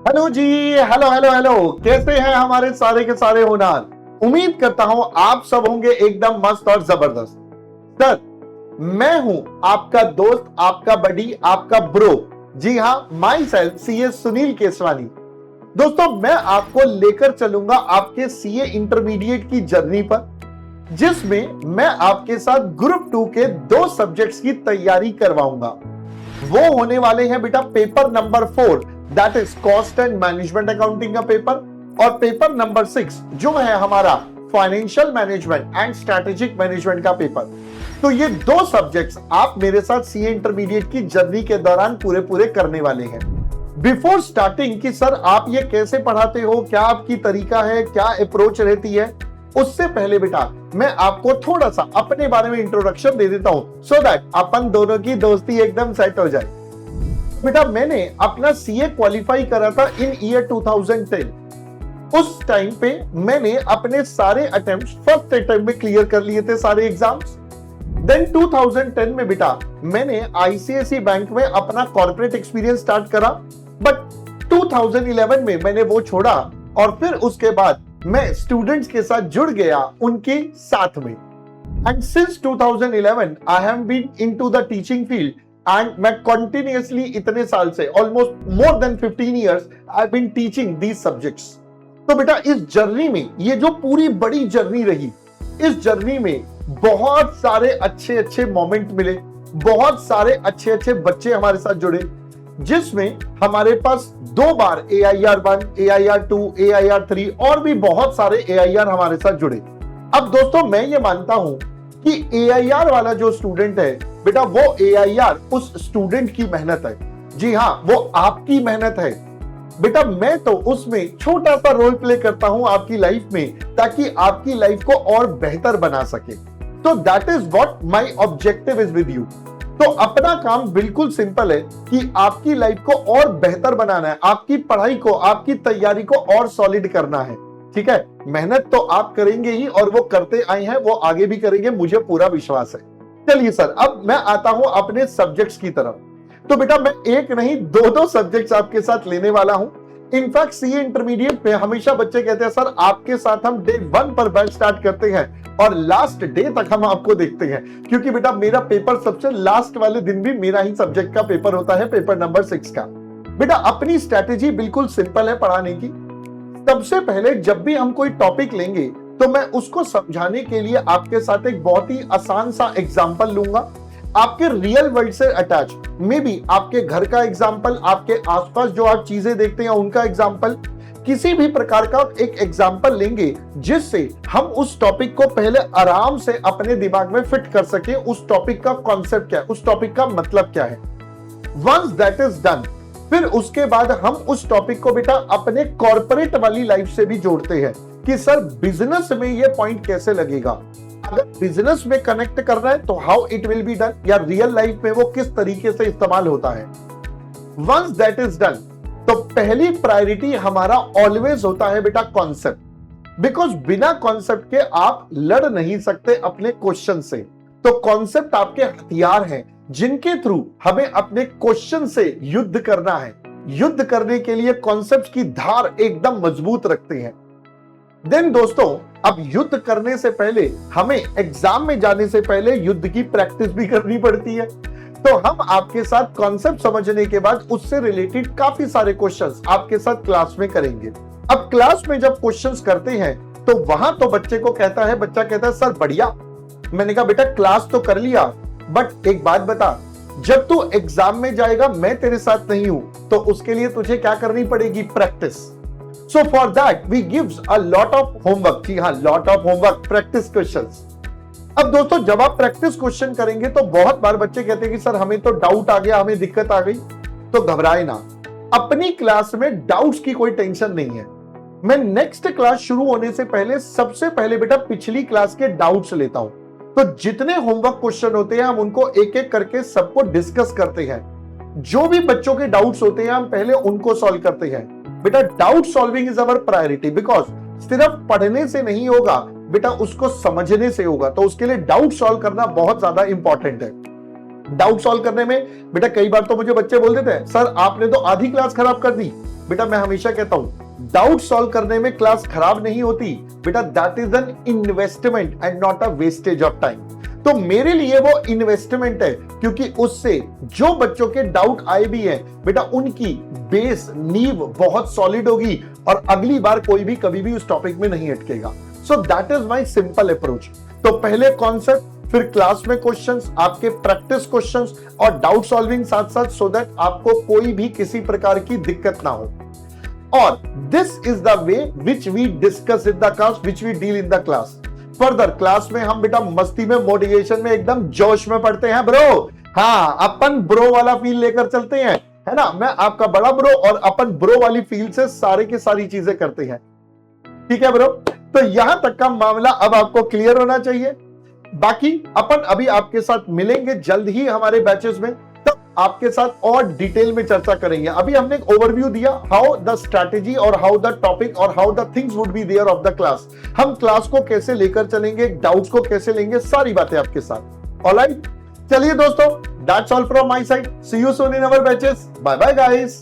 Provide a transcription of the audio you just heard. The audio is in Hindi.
हेलो जी। हेलो हेलो हेलो, कैसे हैं हमारे सारे के सारे होनार। उम्मीद करता हूं आप सब होंगे एकदम मस्त और जबरदस्त। सर, मैं हूं आपका दोस्त, आपका बडी, आपका ब्रो। जी हां, my self CA Sunil Keswani. दोस्तों, मैं आपको लेकर चलूंगा आपके सीए इंटरमीडिएट की जर्नी पर, जिसमें मैं आपके साथ ग्रुप 2 के 2 सब्जेक्ट्स की तैयारी करवाऊंगा। वो होने वाले हैं बेटा paper number 4, that is cost and management accounting का पेपर, और पेपर नंबर 6 जो है हमारा financial management and strategic management का पेपर। तो ये 2 सब्जेक्ट्स आप मेरे साथ सीए इंटरमीडिएट की जर्नी के दौरान पूरे पूरे करने वाले हैं। बिफोर स्टार्टिंग कि सर आप ये कैसे पढ़ाते हो, क्या आपकी तरीका है, क्या अप्रोच रहती है, उससे पहले बेटा मैं आपको थोड़ा सा अपने बारे में इंट्रोडक्शन दे देता हूं, सो दैट अपन दोनों की दोस्ती एकदम सेट हो जाए। बेटा मैंने अपना सीए क्वालिफाई करा था इन ईयर 2010। उस टाइम पे मैंने अपने सारे अटेम्प्ट्स फर्स्ट अटेम्प्ट में क्लियर कर लिए थे, सारे एग्जाम्स। देन 2010 में बेटा मैंने आईसीआईसी बैंक में अपना कॉर्पोरेट एक्सपीरियंस स्टार्ट करा, बट 2011 में मैंने वो छोड़ा और फिर उसके बाद मैं स्टूडेंट्स के साथ जुड़ गया उनके साथ में। And since 2011 I have been into the teaching field and मैं कंटिन्यूअसली इतने साल से almost more than 15 years I have been teaching these subjects. तो बेटा इस जर्नी में, ये जो पूरी बड़ी जर्नी रही, इस जर्नी में बहुत सारे अच्छे अच्छे मोमेंट मिले, बहुत सारे अच्छे अच्छे बच्चे हमारे साथ जुड़े, जिसमें हमारे पास 2 बार AIR 1, AIR 2, AIR 3 और भी बहुत सारे AIR हमारे साथ जुड़े। अब दोस्तों मैं ये मानता हूं कि AIR वाला जो स्टूडेंट है बेटा, वो AIR उस स्टूडेंट की मेहनत है। जी हां, वो आपकी मेहनत है बेटा। मैं तो उसमें छोटा सा रोल प्ले करता हूं आपकी लाइफ में, ताकि आपकी लाइफ को और बेहतर बना सके। तो that is what my objective is with you. तो अपना काम बिल्कुल सिंपल है कि आपकी लाइफ को और बेहतर बनाना है, आपकी पढ़ाई को, आपकी तैयारी को और सॉलिड करना है। ठीक है, मेहनत तो आप करेंगे ही और वो करते आए हैं, वो आगे भी करेंगे, मुझे पूरा विश्वास है। चलिए सर, अब मैं आता हूं अपने सब्जेक्ट्स की तरफ। तो बेटा मैं एक नहीं 2 सब्जेक्ट्स आपके साथ लेने वाला हूं। इनफैक्ट सीए इंटरमीडिएट में हमेशा बच्चे कहते हैं सर आपके साथ हम डे 1 पर बैच स्टार्ट करते हैं और लास्ट डे तक हम आपको देखते हैं, क्योंकि बेटा मेरा पेपर सबसे लास्ट वाले दिन भी मेरा ही सब्जेक्ट का पेपर होता है, पेपर नंबर 6 का। बेटा अपनी स्ट्रैटेजी बिल्कुल सिंपल है पढ़ाने की। सबसे पहले जब भी हम कोई टॉपिक लेंगे तो मैं उसको समझाने के लिए आपके साथ एक बहुत ही आसान सा एग्जाम्पल लूंगा, आपके रियल वर्ल्ड से अटैच, मे बी आपके घर का एग्जाम्पल, आपके आसपास जो आप चीजें देखते हैं उनका एग्जाम्पल, किसी भी प्रकार का एक एग्जाम्पल लेंगे जिससे हम उस टॉपिक को पहले आराम से अपने दिमाग में फिट कर सके। उस टॉपिक का कॉन्सेप्ट क्या है, उस टॉपिक का मतलब क्या है। वंस दैट इज डन, फिर उसके बाद हम उस टॉपिक को बेटा अपने कॉर्पोरेट वाली लाइफ से भी जोड़ते हैं कि सर बिजनेस में ये पॉइंट कैसे लगेगा, अगर बिजनेस में कनेक्ट करना है तो how it will be done, या रियल लाइफ में वो किस तरीके से इस्तेमाल होता है। वंस दैट इज डन, तो पहली प्रायोरिटी हमारा ऑलवेज होता है बेटा कॉन्सेप्ट, बिकॉज बिना कॉन्सेप्ट के आप लड़ नहीं सकते अपने क्वेश्चन से। तो कॉन्सेप्ट आपके हथियार हैं जिनके थ्रू हमें अपने क्वेश्चन से युद्ध करना है। युद्ध करने के लिए कॉन्सेप्ट की धार एकदम मजबूत रखते हैं। देन दोस्तों, अब युद्ध करने से पहले हमें एग्जाम में जाने से पहले युद्ध की प्रैक्टिस भी करनी पड़ती है। तो हम आपके साथ कॉन्सेप्ट समझने के बाद उससे रिलेटेड काफी सारे क्वेश्चंस आपके साथ क्लास में करेंगे। अब क्लास में जब क्वेश्चंस करते हैं तो वहां तो बच्चे को कहता है, बच्चा कहता है सर बढ़िया। मैंने कहा बेटा क्लास तो कर लिया, बट एक बात बता, जब तू एग्जाम में जाएगा मैं तेरे साथ नहीं हूं, तो उसके लिए तुझे क्या करनी पड़ेगी, practice. So for that we gives a lot of homework. जी हाँ, lot of homework, practice questions. अब दोस्तों जब आप प्रैक्टिस क्वेश्चन करेंगे तो बहुत बार बच्चे कहते हैं कि सर हमें तो डाउट आ गया, हमें दिक्कत आ गई। तो घबराए ना, अपनी क्लास में डाउट्स की कोई टेंशन नहीं है। मैं नेक्स्ट क्लास शुरू होने से पहले सबसे पहले बेटा पिछली क्लास के डाउट्स लेता हूं। तो जितने होमवर्क क्वेश्चन होते हैं हम उनको एक एक करके सबको डिस्कस करते हैं। जो भी बच्चों के डाउट्स होते हैं हम पहले उनको सॉल्व करते हैं। बेटा doubt solving is our priority, because सिर्फ पढ़ने से नहीं होगा बेटा, उसको समझने से होगा। तो उसके लिए डाउट सॉल्व करना बहुत ज्यादा इंपॉर्टेंट है। डाउट सॉल्व करने में बेटा कई बार तो मुझे बच्चे बोल देते हैं सर आपने तो आधी क्लास खराब कर दी। बेटा मैं हमेशा कहता हूं डाउट सॉल्व करने में क्लास खराब नहीं होती बेटा, that is an investment and not a wastage of time. तो मेरे लिए वो इन्वेस्टमेंट है, क्योंकि उससे जो बच्चों के डाउट आए भी हैं बेटा उनकी बेस नींव बहुत सॉलिड होगी और अगली बार कोई भी कभी भी उस टॉपिक में नहीं अटकेगा। So that is my simple approach. तो पहले कॉन्सेप्ट, फिर क्लास में क्वेश्चंस, आपके प्रैक्टिस क्वेश्चंस और डाउट सॉल्विंग साथ साथ, सो दैट आपको कोई भी किसी प्रकार की दिक्कत ना हो। और this is the way which we discuss in the class, which we deal in the class. Further class में हम बेटा मस्ती में, मोटिवेशन में, एकदम जोश में पढ़ते हैं ब्रो। हाँ, अपन ब्रो वाला फील लेकर चलते हैं, है ना। मैं आपका बड़ा ब्रो और अपन ब्रो वाली फील से सारे की सारी चीजें करते हैं। ठीक है ब्रो, तो यहां तक का मामला अब आपको क्लियर होना चाहिए। बाकी अपन अभी आपके साथ मिलेंगे जल्द ही हमारे बैचेस में, तब आपके साथ और डिटेल में चर्चा करेंगे। अभी हमने एक ओवरव्यू दिया, हाउ द स्ट्रैटेजी और हाउ द टॉपिक और how the things would be there of the class. हम क्लास को कैसे लेकर चलेंगे, डाउट्स को कैसे लेंगे, सारी बातें आपके साथ। ऑलराइट, चलिए दोस्तों, that's all from my side. See you soon in our batches. Bye bye guys.